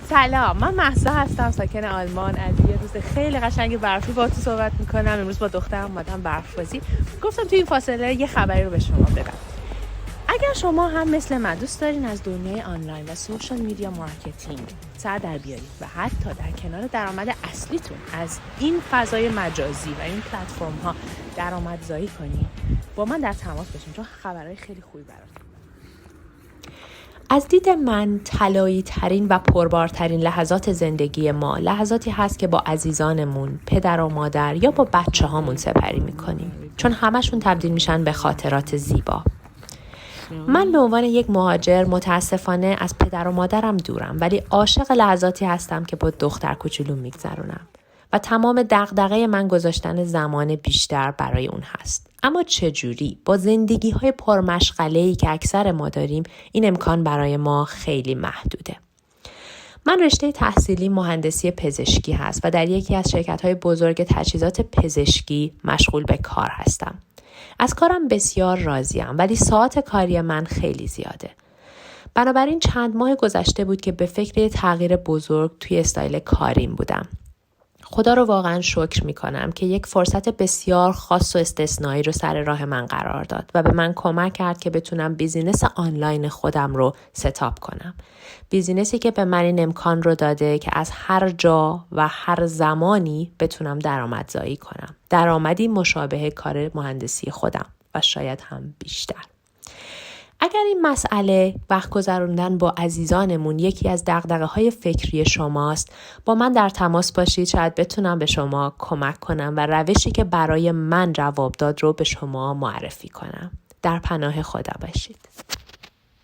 سلام، من مهسا هستم، ساکن آلمان. از یه روز خیلی قشنگ برفی با تو صحبت میکنم. امروز با دخترم اومدم برف بازی. گفتم توی این فاصله یه خبری رو به شما بدم. اگر شما هم مثل من دوست دارین از دنیای آنلاین و سوشال میدیا مارکتینگ سر در بیارید و حتی در کنار درآمد اصلیتون از این فضای مجازی و این پلتفرم ها درآمدزایی کنید، با من در تماس باشین، چون خبرهای خیلی خوبی براتون. از دید من طلایی ترین و پربارترین لحظات زندگی ما لحظاتی هست که با عزیزانمون، پدر و مادر یا با بچه هامون سپری میکنیم، چون همشون تبدیل میشن به خاطرات زیبا. من به عنوان یک مهاجر متاسفانه از پدر و مادرم دورم، ولی عاشق لحظاتی هستم که با دختر کوچولوم میگذرونم و تمام دغدغه من گذاشتن زمان بیشتر برای اون هست. اما چجوری؟ با زندگی‌های پرمشغله‌ای که اکثر ما داریم، این امکان برای ما خیلی محدوده. من رشته تحصیلی مهندسی پزشکی هست و در یکی از شرکت‌های بزرگ تجهیزات پزشکی مشغول به کار هستم. از کارم بسیار راضیم، ولی ساعت کاری من خیلی زیاده. بنابراین چند ماه گذشته بود که به فکر یه تغییر بزرگ توی استایل کاریم بودم. خدا رو واقعا شکر میکنم که یک فرصت بسیار خاص و استثنایی رو سر راه من قرار داد و به من کمک کرد که بتونم بیزینس آنلاین خودم رو ستاپ کنم. بیزینسی که به من این امکان رو داده که از هر جا و هر زمانی بتونم درآمدزایی کنم. درآمدی مشابه کار مهندسی خودم و شاید هم بیشتر. اگر این مسئله وقت گذروندن با عزیزانمون یکی از دغدغه‌های فکری شماست، با من در تماس باشید، شاید بتونم به شما کمک کنم و روشی که برای من جواب داد رو به شما معرفی کنم. در پناه خدا باشید.